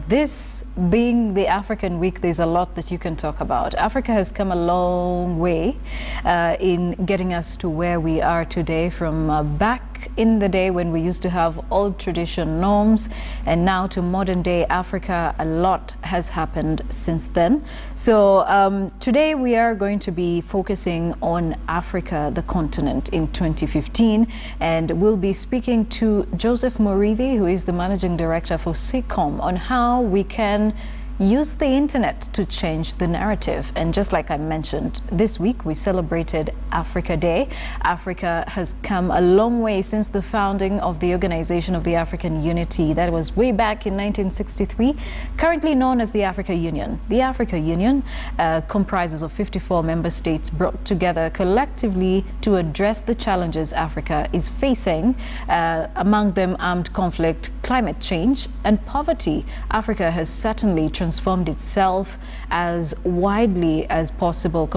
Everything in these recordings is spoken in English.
This being the African Week, there's a lot that you can talk about. Africa has come a long way in getting us to where we are today, from back in the day when we used to have old tradition norms, and now to modern day Africa. A lot has happened since then. So today we are going to be focusing on Africa, the continent, in 2015, and we'll be speaking to Joseph Murithi, who is the Managing Director for SECOM, on how we can use the internet to change the narrative. And just like I mentioned, this week we celebrated Africa Day. Africa has come a long way since the founding of the Organization of the African Unity. That was way back in 1963, currently known as the Africa Union. The Africa Union comprises of 54 member states brought together collectively to address the challenges Africa is facing, among them armed conflict, climate change, and poverty. Africa has certainly transformed itself as widely as possible,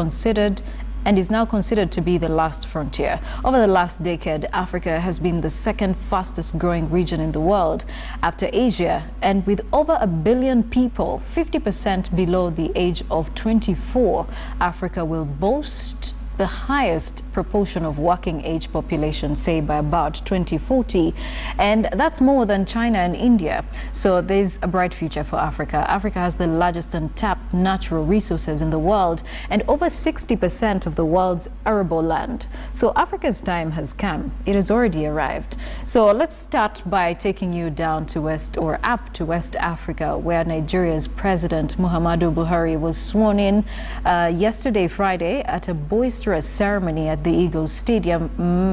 and is now considered to be the last frontier. Over the last decade, Africa has been the second fastest growing region in the world after Asia, and with over 1 billion people, 50% below the age of 24, Africa will boast the highest proportion of working age population, say by about 2040, and that's more than China and India. So there's a bright future for Africa. Africa has the largest untapped natural resources in the world and over 60% of the world's arable land. So Africa's time has come. It has already arrived. So let's start by taking you down to up to West Africa, where Nigeria's President Muhammadu Buhari was sworn in yesterday, Friday, at a boisterous ceremony at the Eagles Stadium,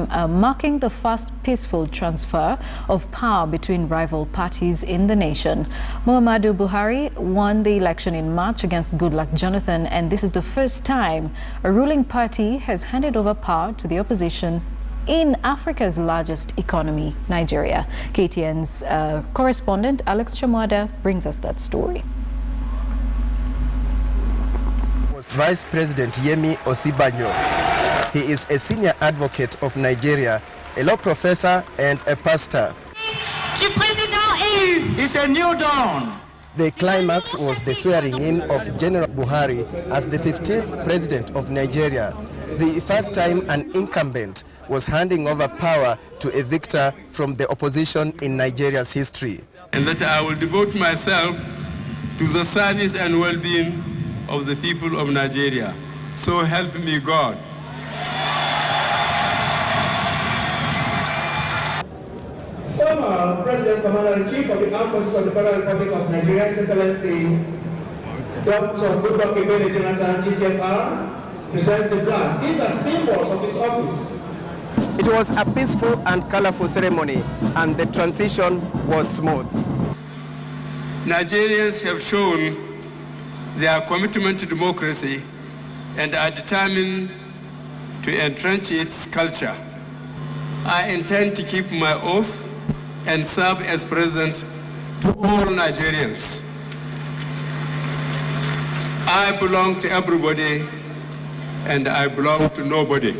marking the first peaceful transfer of power between rival parties in the nation. Muhammadu Buhari won the election in March against Goodluck Jonathan, and this is the first time a ruling party has handed over power to the opposition in Africa's largest economy, Nigeria. KTN's correspondent Alex Chamwada brings us that story. Vice President Yemi Osibanjo. He is a senior advocate of Nigeria, a law professor and a pastor. It's a new dawn. The climax was the swearing in of General Buhari as the 15th president of Nigeria, the first time an incumbent was handing over power to a victor from the opposition in Nigeria's history. And that I will devote myself to the service and well-being of the people of Nigeria. So help me God. Former President Commander-in-Chief of the Armed Forces of the Federal Republic of Nigeria, His Excellency Dr. Goodluck Jonathan, GCFR, presents the flag. These are symbols of his office. It was a peaceful and colorful ceremony, and the transition was smooth. Nigerians have shown their commitment to democracy and are determined to entrench its culture. I intend to keep my oath and serve as president to all Nigerians. I belong to everybody and I belong to nobody.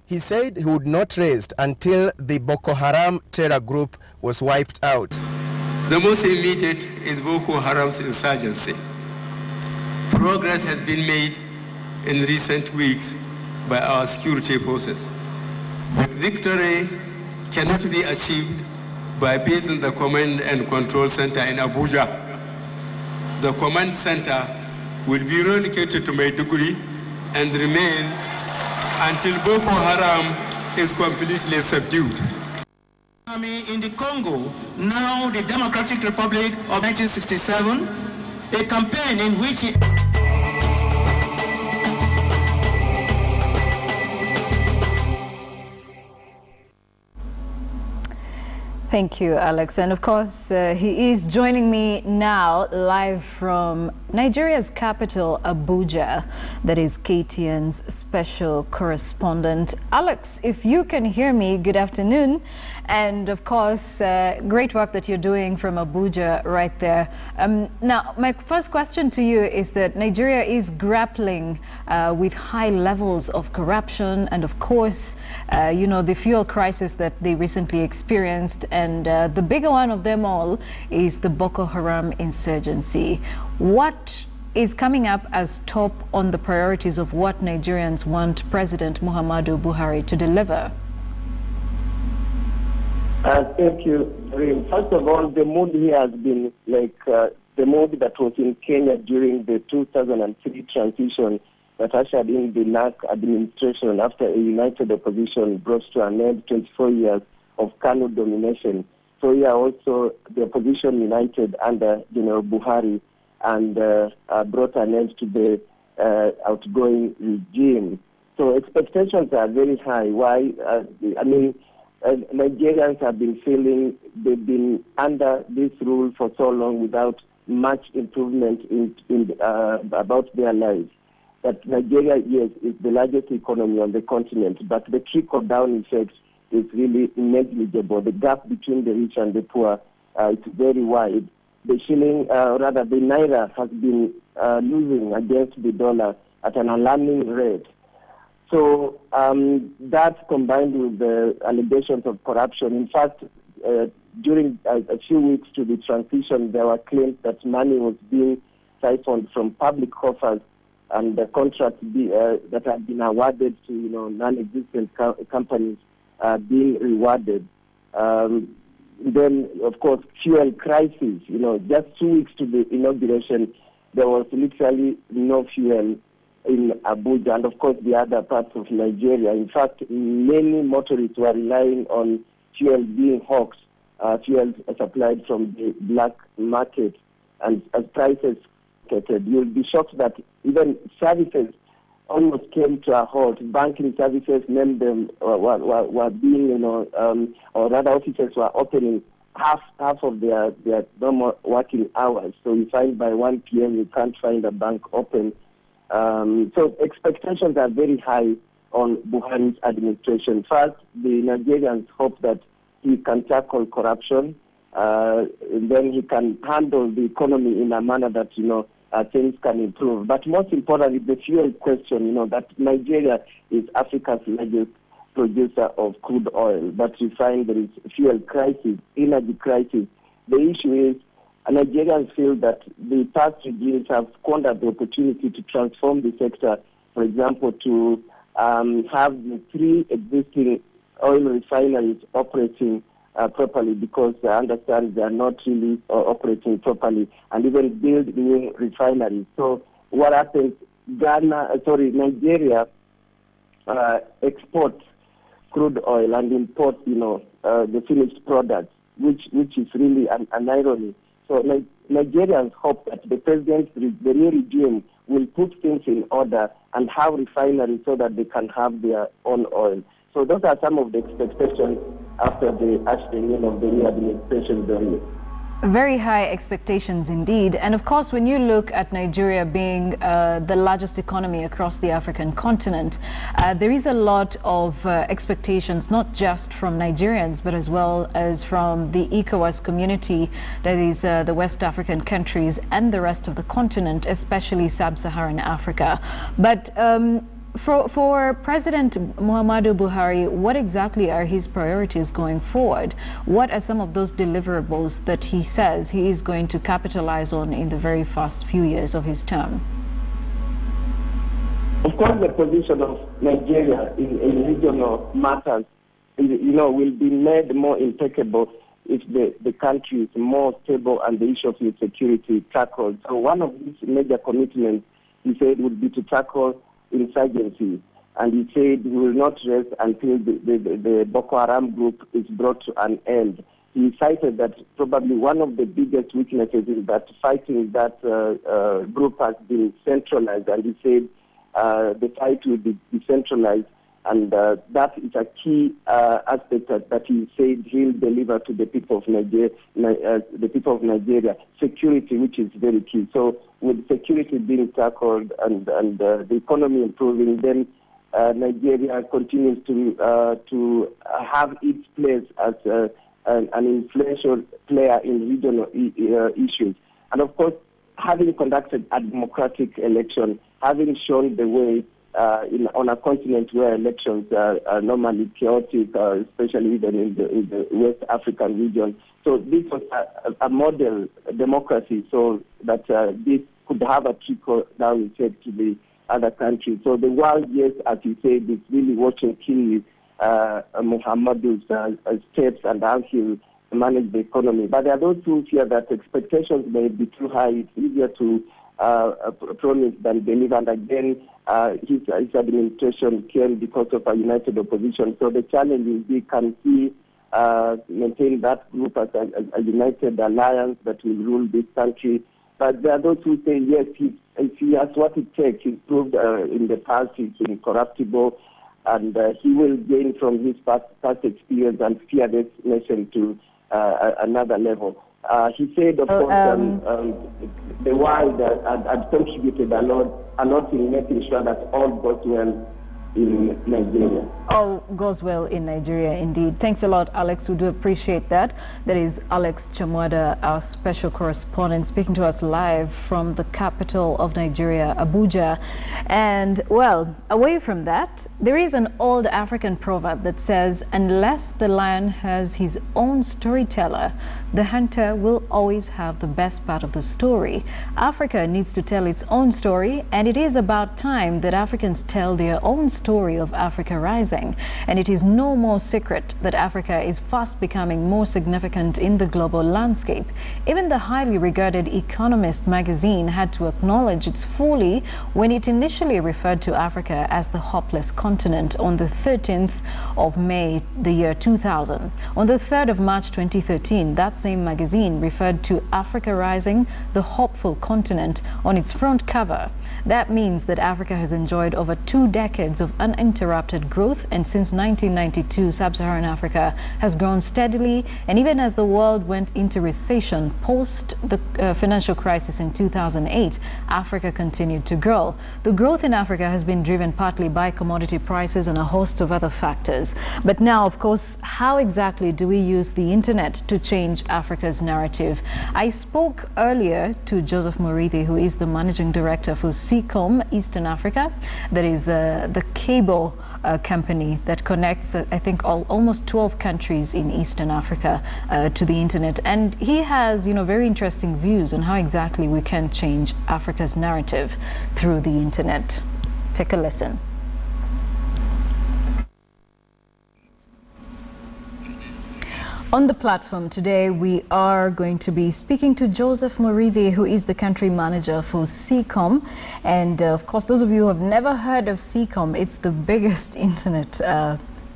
He said he would not rest until the Boko Haram terror group was wiped out. The most immediate is Boko Haram's insurgency. Progress has been made in recent weeks by our security forces. But victory cannot be achieved by basing the command and control center in Abuja. The command center will be relocated to Maiduguri and remain until Boko Haram is completely subdued. In the Congo, now the Democratic Republic of 1967, a campaign in which Thank you, Alex. And of course, he is joining me now live from Nigeria's capital, Abuja. That is KTN's special correspondent. Alex, if you can hear me, good afternoon. And of course, great work that you're doing from Abuja right there. Now, my first question to you is that Nigeria is grappling with high levels of corruption and, of course, you know, the fuel crisis that they recently experienced. And the bigger one of them all is the Boko Haram insurgency. What is coming up as top on the priorities of what Nigerians want President Muhammadu Buhari to deliver? Thank you, Reem. First of all, the mood here has been like the mood that was in Kenya during the 2003 transition that ushered in the NAC administration after a united opposition brought to an end 24 years of Kanu domination. So here also the opposition united under General Buhari and brought an end to the outgoing regime. So expectations are very high. Why? Nigerians have been feeling they've been under this rule for so long without much improvement about their lives. That Nigeria, yes, is the largest economy on the continent, but the trickle-down effect is really negligible. The gap between the rich and the poor is very wide. The shilling, the naira has been losing against the dollar at an alarming rate. So that combined with the allegations of corruption, in fact, during a few weeks to the transition, there were claims that money was being siphoned from public coffers and the contracts that had been awarded to non-existent companies being rewarded. Then, of course, fuel crisis. Just 2 weeks to the inauguration, there was literally no fuel in Abuja and, of course, the other parts of Nigeria. In fact, many motorists were relying on fuel being hawked, fuel supplied from the black market. And as prices skyrocketed, you'll be shocked that even services almost came to a halt. Banking services, named them, were being, or rather offices were opening half of their normal working hours. So you find by 1 p.m. you can't find a bank open. So expectations are very high on Buhari's administration. First, the Nigerians hope that he can tackle corruption, then he can handle the economy in a manner that, things can improve. But most importantly, the fuel question, that Nigeria is Africa's largest producer of crude oil, but you find there is fuel crisis, energy crisis. The issue is Nigerians feel that the past regimes have squandered the opportunity to transform the sector, for example, to have the 3 existing oil refineries operating properly, because I understand they are not really operating properly, and even build new refineries. So what happens? Nigeria exports crude oil and imports, the finished products, which is really an irony. So Nigerians hope that the new regime will put things in order and have refineries so that they can have their own oil. So those are some of the expectations after the ushering in of the new administration. Very high expectations indeed. And of course, when you look at Nigeria being the largest economy across the African continent, there is a lot of expectations, not just from Nigerians, but as well as from the ECOWAS community, that is the West African countries and the rest of the continent, especially Sub-Saharan Africa. But for President Muhammadu Buhari, what exactly are his priorities going forward? What are some of those deliverables that he says he is going to capitalize on in the very first few years of his term? Of course, the position of Nigeria in regional matters, will be made more impeccable if the country is more stable and the issue of security tackled. So one of these major commitments, he said, would be to tackle insurgency, and he said he will not rest until the Boko Haram group is brought to an end. He cited that probably one of the biggest weaknesses is that fighting that group has been centralized, and he said the fight will be decentralized And that is a key aspect that he said he'll deliver to the people of Nigeria. Security, which is very key. So with security being tackled and the economy improving, then Nigeria continues to have its place as an influential player in regional issues. And of course, having conducted a democratic election, having shown the way on a continent where elections are normally chaotic, especially even in the West African region. So this was a model democracy, so that this could have a trickle-down effect to the other countries. So the world, yes, as you said, is really watching keenly Muhammadu's steps and how he'll manage the economy. But there are those who fear that expectations may be too high. It's easier to promise than deliver. And again, his administration came because of a united opposition. So the challenge is can he maintain that group as a united alliance that will rule this country. But there are those who say, yes, if he has what it takes. He's proved in the past he's incorruptible, and he will gain from his past experience and steer this nation to another level. He said, of course, the world had contributed a lot in making sure that all goes well in Nigeria. All goes well in Nigeria, indeed. Thanks a lot, Alex. We do appreciate that. That is Alex Chamwada, our special correspondent, speaking to us live from the capital of Nigeria, Abuja. And, well, away from that, there is an old African proverb that says, unless the lion has his own storyteller, the hunter will always have the best part of the story. Africa needs to tell its own story, and it is about time that Africans tell their own story of Africa rising. And it is no more secret that Africa is fast becoming more significant in the global landscape. Even the highly regarded Economist magazine had to acknowledge its folly when it initially referred to Africa as the hopeless continent on the 13th of May, the year 2000. On the 3rd of March 2013, that same magazine referred to Africa rising, the hopeful continent, on its front cover. That means that Africa has enjoyed over 2 decades of uninterrupted growth, and since 1992, sub-Saharan Africa has grown steadily, and even as the world went into recession post the financial crisis in 2008, Africa continued to grow. The growth in Africa has been driven partly by commodity prices and a host of other factors. But now, of course, how exactly do we use the internet to change Africa's narrative? I spoke earlier to Joseph Murithi, who is the managing director for SECOM Eastern Africa. That is the cable company that connects, I think, almost 12 countries in Eastern Africa to the internet. And he has, very interesting views on how exactly we can change Africa's narrative through the internet. Take a listen. On the platform today, we are going to be speaking to Joseph Murithi, who is the country manager for SECOM. And of course, those of you who have never heard of SECOM, it's the biggest internet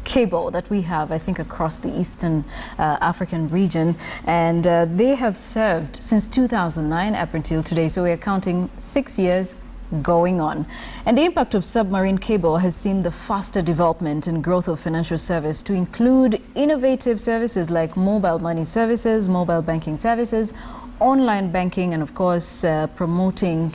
cable that we have, I think, across the Eastern African region. And they have served since 2009 up until today. So we are counting 6 years going on. And the impact of submarine cable has seen the faster development and growth of financial service to include innovative services like mobile money services, mobile banking services, online banking, and of course promoting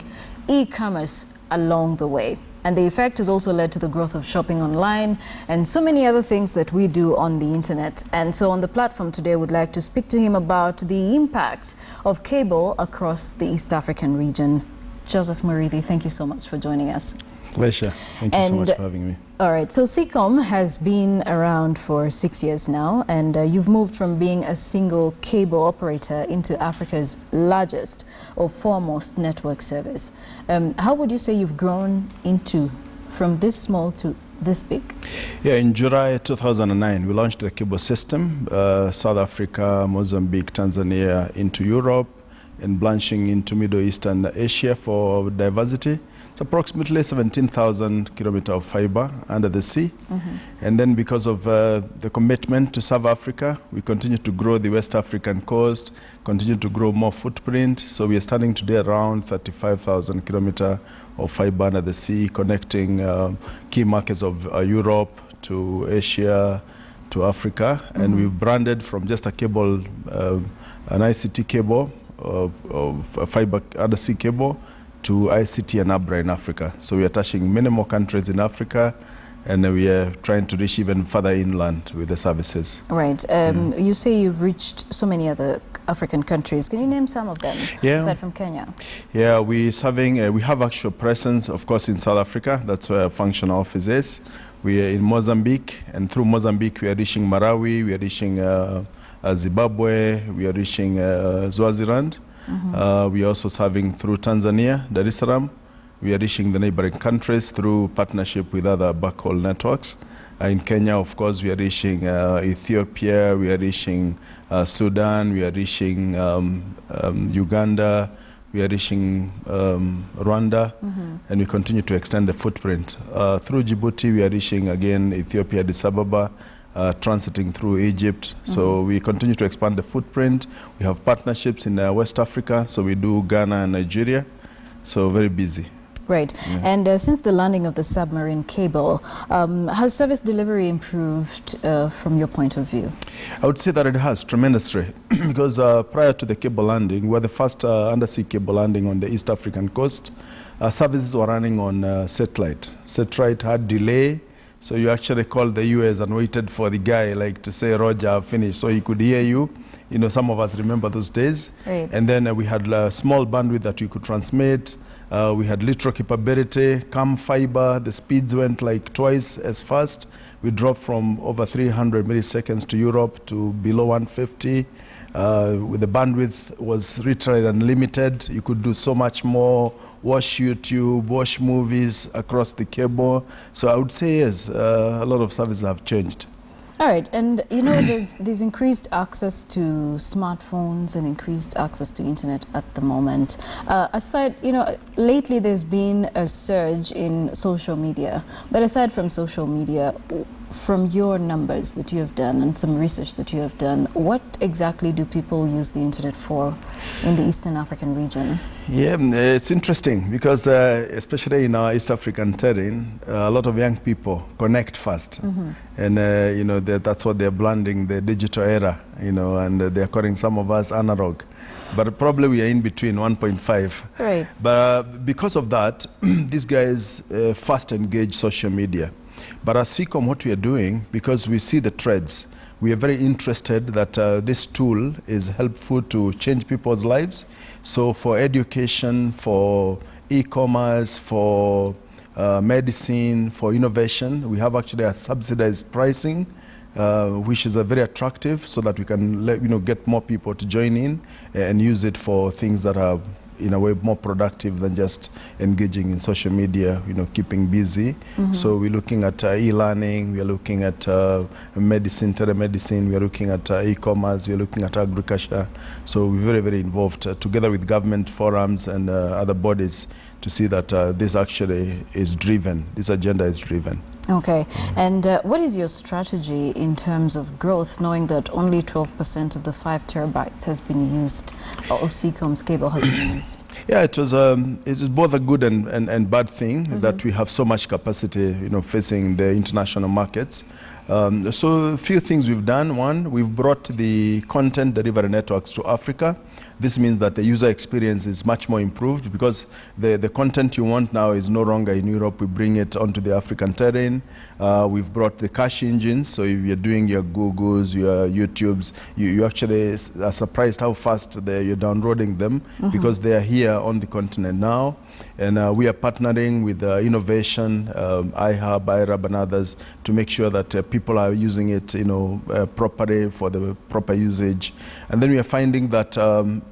e-commerce along the way. And the effect has also led to the growth of shopping online and so many other things that we do on the internet. And so on the platform today, we'd like to speak to him about the impact of cable across the East African region. Joseph Murithi, thank you so much for joining us. Pleasure. Thank you so much for having me. All right, so SECOM has been around for 6 years now, and you've moved from being a single cable operator into Africa's largest or foremost network service. How would you say you've grown from this small to this big? Yeah, in July 2009, we launched the cable system, South Africa, Mozambique, Tanzania, into Europe, and branching into Middle East and Asia for diversity. It's approximately 17,000 kilometers of fiber under the sea. And then because of the commitment to serve Africa, we continue to grow the West African coast, continue to grow more footprint. So we are standing today around 35,000 kilometers of fiber under the sea, connecting key markets of Europe to Asia to Africa. And we've branded from just a cable, an ICT cable, of a fiber undersea cable, to ICT and ABRA in Africa. So we are touching many more countries in Africa, and we are trying to reach even further inland with the services. Right. You say you've reached so many other African countries. Can you name some of them, aside from Kenya? Yeah, we have actual presence, of course, in South Africa. That's where our functional office is. We are in Mozambique, and through Mozambique, we are reaching Malawi, we are reaching Zimbabwe, we are reaching Swaziland. We are also serving through Tanzania, Dar es Salaam. We are reaching the neighboring countries through partnership with other backhaul networks. In Kenya, of course, we are reaching Ethiopia, we are reaching Sudan, we are reaching Uganda, we are reaching Rwanda, and we continue to extend the footprint. Through Djibouti, we are reaching, again, Ethiopia, Addis Ababa, transiting through Egypt. So we continue to expand the footprint. We have partnerships in West Africa, so we do Ghana and Nigeria. So very busy. Right. Yeah. And since the landing of the submarine cable, has service delivery improved from your point of view? I would say that it has tremendously because prior to the cable landing, we were the first undersea cable landing on the East African coast. Services were running on satellite. Satellite had delay. So you actually called the US and waited for the guy like to say, Roger, I've finished, so he could hear you. You know, some of us remember those days. Right. And then we had a small bandwidth that we could transmit. We had little capability, CAM fiber. The speeds went like twice as fast. We dropped from over 300 milliseconds to Europe to below 150. The bandwidth was literally unlimited. You could do so much more, watch YouTube, watch movies across the cable. So I would say, yes, a lot of services have changed. All right, and you know, there's increased access to smartphones and increased access to internet at the moment. Aside, you know, lately there's been a surge in social media, but aside from social media, from your numbers that you have done and some research that you have done, what exactly do people use the internet for in the Eastern African region? Yeah, it's interesting because especially in our East African terrain, a lot of young people connect fast. And you know, that's what they're blending, the digital era, you know, and they're calling some of us analog. But probably we are in between 1.5. Right. But because of that, these guys fast engage social media. But as SECOM, what we are doing, because we see the trends, we are very interested that this tool is helpful to change people's lives. So for education, for e-commerce, for medicine, for innovation, we have actually a subsidized pricing, which is very attractive, so that we can get more people to join in and use it for things that are in a way more productive than just engaging in social media, you know, keeping busy. So we're looking at e-learning, we're looking at medicine, telemedicine, we're looking at e-commerce, we're looking at agriculture. So we're very, very involved together with government forums and other bodies to see that this actually is driven, this agenda is driven. Okay, and what is your strategy in terms of growth, knowing that only 12% of the 5 terabytes has been used, or SECOM's cable has been used? Yeah, it is both a good and bad thing that we have so much capacity, you know, facing the international markets. So a few things we've done. One, we've brought the content delivery networks to Africa. This means that the user experience is much more improved because the content you want now is no longer in Europe. We bring it onto the African terrain. We've brought the cache engines, so if you're doing your Googles, your YouTubes, you actually are surprised how fast you're downloading them because they are here on the continent now. And we are partnering with innovation, iHub, iRab, and others to make sure that people are using it, you know, properly for the proper usage. And then we are finding that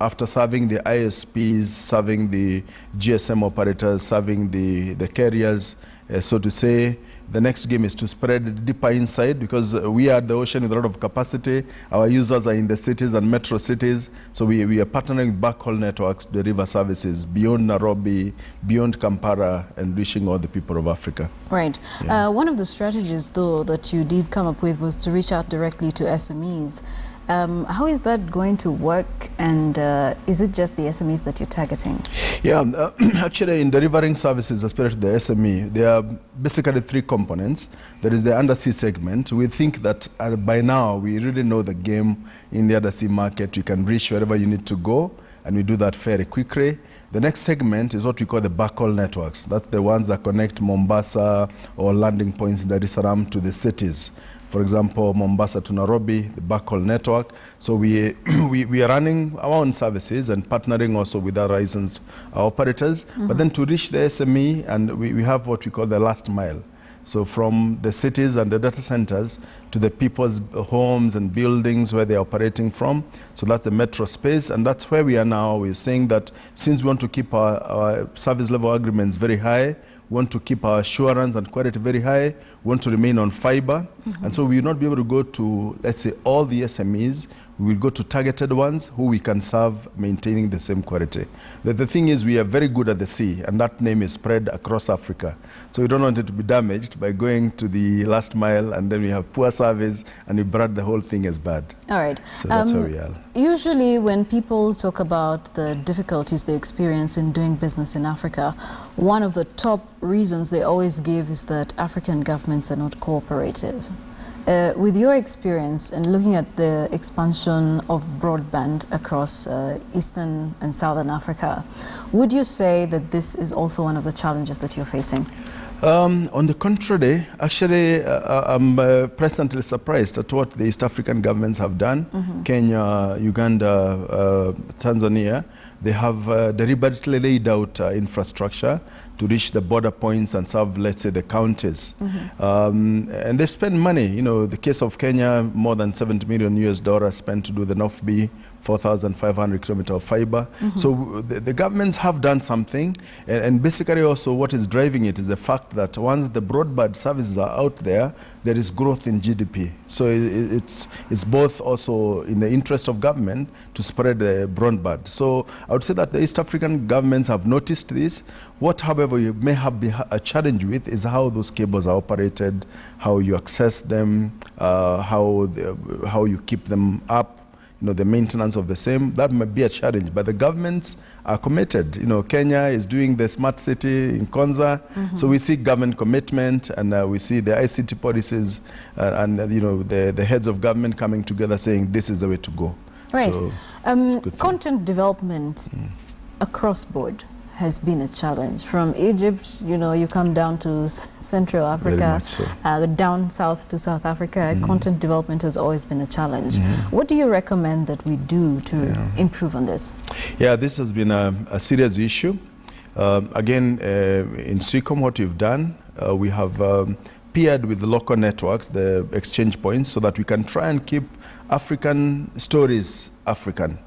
after serving the ISPs, serving the GSM operators, serving the carriers, so to say, The next game is to spread deeper inside, because we are at the ocean with a lot of capacity. Our users are in the cities and metro cities. So we are partnering with backhaul networks to deliver services beyond Nairobi, beyond Kampala, and reaching all the people of Africa. Right. Yeah. One of the strategies, though, that you did come up with was to reach out directly to SMEs. How is that going to work, and is it just the SMEs that you're targeting? Yeah, actually in delivering services, especially to the SME, there are basically three components. There is the undersea segment. We think that by now we really know the game in the undersea market. You can reach wherever you need to go, and we do that very quickly. The next segment is what we call the backhaul networks. That's the ones that connect Mombasa or landing points in Dar es Salaam to the cities. For example, Mombasa to Nairobi, the backhaul network. So we are running our own services and partnering also with our licensed operators. But then to reach the SME, and we have what we call the last mile. So from the cities and the data centers to the people's homes and buildings where they're operating from. So that's the metro space, and that's where we are now. We're saying that since we want to keep our service level agreements very high, we want to keep our assurance and quality very high, we want to remain on fiber. And so we will not be able to go to, let's say, all the SMEs. We will go to targeted ones who we can serve, maintaining the same quality. The thing is, we are very good at the sea, and that name is spread across Africa. So we don't want it to be damaged by going to the last mile, and then we have poor service, and we brand the whole thing as bad. All right. So that's how we are. Usually when people talk about the difficulties they experience in doing business in Africa, one of the top reasons they always give is that African governments are not cooperative. With your experience and looking at the expansion of broadband across Eastern and Southern Africa, would you say that this is also one of the challenges that you're facing? On the contrary, actually, I'm pleasantly surprised at what the East African governments have done. Kenya, Uganda, Tanzania, they have deliberately laid out infrastructure to reach the border points and serve, let's say, the counties. And they spend money. You know, the case of Kenya, more than $70 million spent to do the North B, 4,500 kilometers of fiber. So the governments have done something, and basically also what is driving it is the fact that once the broadband services are out there, there is growth in GDP. So it's both also in the interest of government to spread the broadband. So I would say that the East African governments have noticed this. What, however, you may have a challenge with is how those cables are operated, how you access them, how you keep them up. You know, the maintenance of the same, that might be a challenge, but the governments are committed. You know, Kenya is doing the smart city in Konza, so we see government commitment, and we see the ICT policies, and you know, the heads of government coming together saying this is the way to go. Right. So, content development across board has been a challenge. From Egypt, you know, you come down to Central Africa, so. Down south to South Africa, content development has always been a challenge. What do you recommend that we do to improve on this? Yeah, this has been a serious issue. Again, in SECOM, what we've done, we have paired with the local networks, the exchange points, so that we can try and keep African stories African.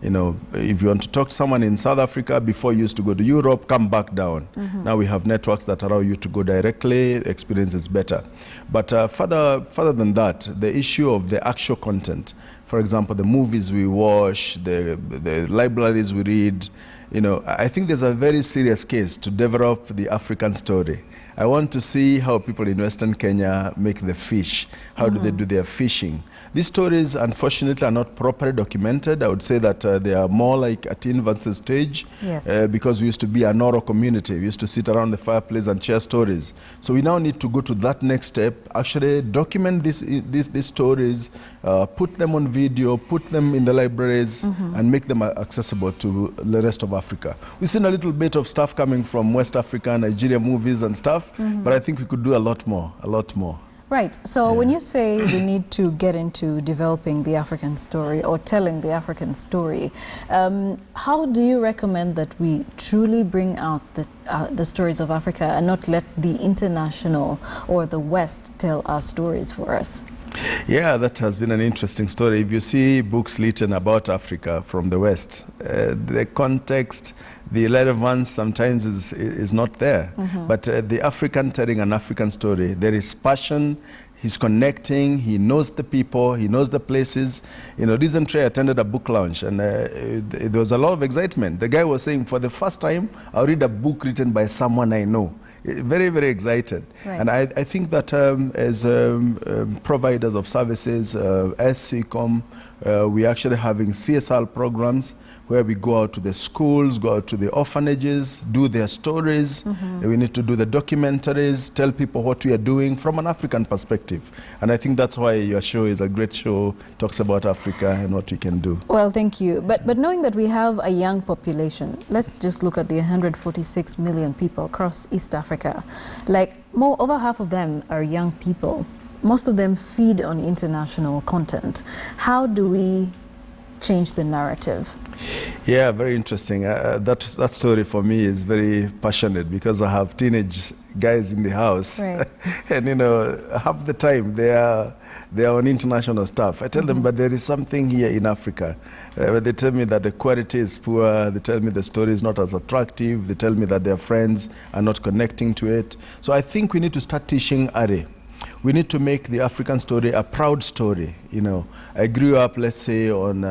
You know, if you want to talk to someone in South Africa, before you used to go to Europe, come back down. Now we have networks that allow you to go directly, experience is better. But further than that, the issue of the actual content, for example, the movies we watch, the libraries we read, you know, I think there's a very serious case to develop the African story. I want to see how people in Western Kenya make the fish. How do they do their fishing? These stories, unfortunately, are not properly documented. I would say that they are more like at infancy stage, because we used to be an oral community. We used to sit around the fireplace and share stories. So we now need to go to that next step, actually document these stories, put them on video, put them in the libraries, and make them accessible to the rest of Africa. We've seen a little bit of stuff coming from West Africa, Nigeria movies and stuff, but I think we could do a lot more. Right. So when you say we need to get into developing the African story or telling the African story, how do you recommend that we truly bring out the stories of Africa and not let the international or the West tell our stories for us? Yeah, that has been an interesting story. If you see books written about Africa from the West, the context, the relevance sometimes is not there. But the African telling an African story, there is passion, he's connecting, he knows the people, he knows the places. You know, recently I attended a book launch and there was a lot of excitement. The guy was saying, for the first time, I'll read a book written by someone I know. Very, very excited. Right. And I think that as providers of services, as CECOM, we're actually having CSR programs where we go out to the schools, go out to the orphanages, do their stories. We need to do the documentaries, tell people what we are doing from an African perspective. And I think that's why your show is a great show, talks about Africa and what we can do. Well, thank you. But knowing that we have a young population, let's just look at the 146 million people across East Africa. Like, over half of them are young people. Most of them feed on international content. How do we change the narrative? Yeah, very interesting. That story for me is very passionate because I have teenage guys in the house. Right. And, you know, half the time they are on international stuff. I tell them, but there is something here in Africa. They tell me that the quality is poor. They tell me the story is not as attractive. They tell me that their friends are not connecting to it. So I think we need to start teaching early. We need to make the African story a proud story. You know, I grew up, let's say, on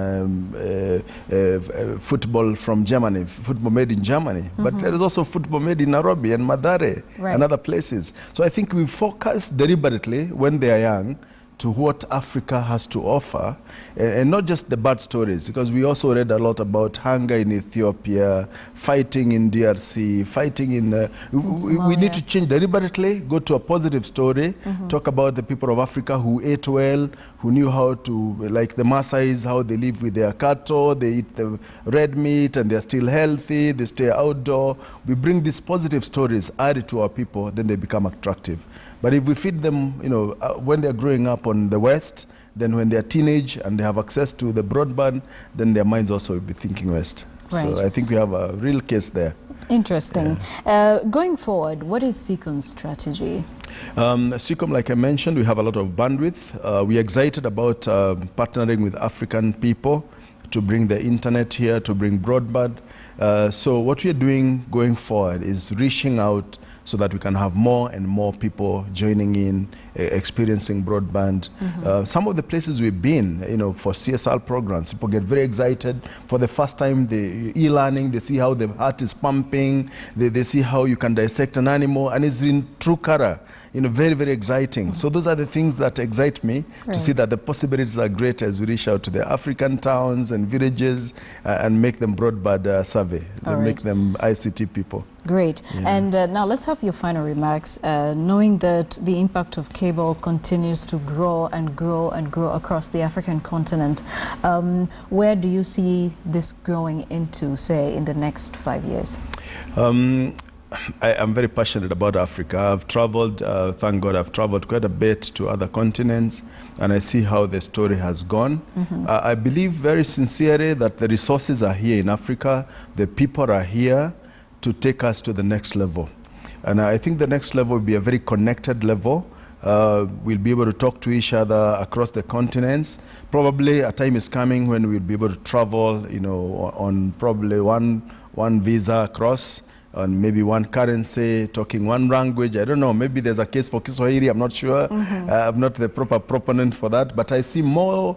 football from Germany, football made in Germany. But there is also football made in Nairobi and Mathare and other places. So I think we focus deliberately when they are young to what Africa has to offer, and not just the bad stories, because we also read a lot about hunger in Ethiopia, fighting in DRC, fighting in... we need to change deliberately, go to a positive story, talk about the people of Africa who ate well, who knew how to, like the Maasais, how they live with their cattle, they eat the red meat and they're still healthy, they stay outdoor. We bring these positive stories, add it to our people, then they become attractive. But if we feed them, you know, when they're growing up on the West, then when they're teenage and they have access to the broadband, then their minds also will be thinking West. Right. So I think we have a real case there. Interesting. Going forward, what is CECOM's strategy? CECOM, like I mentioned, we have a lot of bandwidth. We're excited about partnering with African people to bring the internet here, to bring broadband. So what we are doing going forward is reaching out so that we can have more and more people joining in, experiencing broadband. Some of the places we've been, you know, for CSR programs, people get very excited. For the first time, the e-learning, they see how the heart is pumping, they see how you can dissect an animal, and it's in true color. You know, very, very exciting. So those are the things that excite me, to see that the possibilities are great as we reach out to the African towns and villages and make them broadband savvy, make them ICT people. Great. And now let's have your final remarks, knowing that the impact of cable continues to grow and grow and grow across the African continent. Where do you see this growing into, say, in the next 5 years? I'm very passionate about Africa. I've traveled, thank God, I've traveled quite a bit to other continents, and I see how the story has gone. I believe very sincerely that the resources are here in Africa, the people are here to take us to the next level. And I think the next level will be a very connected level. We'll be able to talk to each other across the continents. Probably a time is coming when we'll be able to travel, you know, on probably one visa across, on maybe one currency, talking one language. I don't know, maybe there's a case for Kiswahili, I'm not sure. I'm not the proper proponent for that, but I see more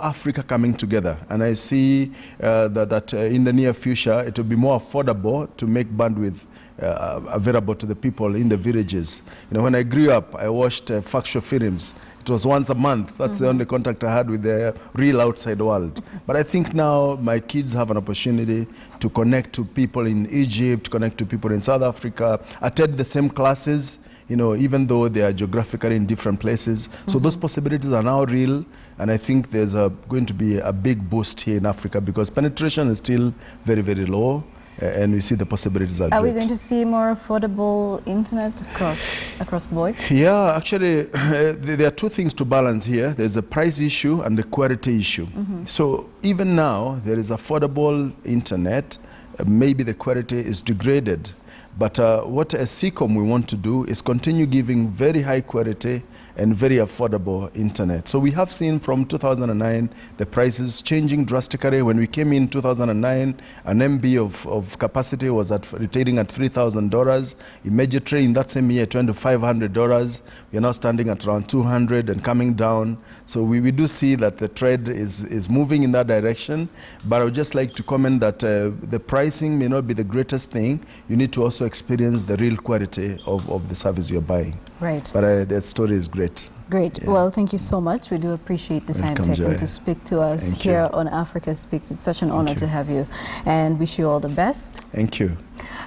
Africa coming together. And I see that in the near future, it will be more affordable to make bandwidth available to the people in the villages. You know, when I grew up, I watched factual films. It was once a month. That's the only contact I had with the real outside world. But I think now my kids have an opportunity to connect to people in Egypt, connect to people in South Africa, attend the same classes, you know, even though they are geographically in different places. So those possibilities are now real, and I think there's going to be a big boost here in Africa because penetration is still very, very low. And we see the possibilities are great. Are we going to see more affordable internet across board? Yeah, actually, there are two things to balance here. There's a price issue and the quality issue. So even now, there is affordable internet. Maybe the quality is degraded. But what as SECOM we want to do is continue giving very high quality and very affordable internet. So we have seen from 2009 the prices changing drastically. When we came in 2009, an MB of capacity was retailing at $3,000. Immediately in that same year, it went to $500. We are now standing at around $200 and coming down. So we do see that the trend is moving in that direction. But I would just like to comment that the pricing may not be the greatest thing. You need to also experience the real quality of the service you're buying. Right. But the story is great. Great. Yeah. Well, thank you so much. We do appreciate the time taken to speak to us here on Africa Speaks. It's such an honor to have you, and wish you all the best. Thank you.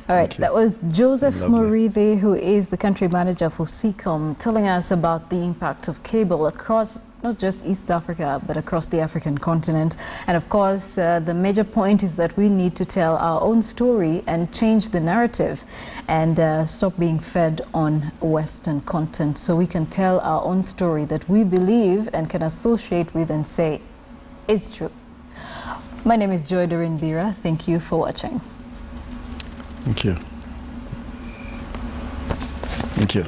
All right. That was Joseph Muridhi, who is the country manager for SECOM, telling us about the impact of cable across not just East Africa, but across the African continent. And of course, the major point is that we need to tell our own story and change the narrative and stop being fed on Western content, so we can tell our own story that we believe and can associate with and say is true. My name is Joy Doreen Bira. Thank you for watching. Thank you. Thank you.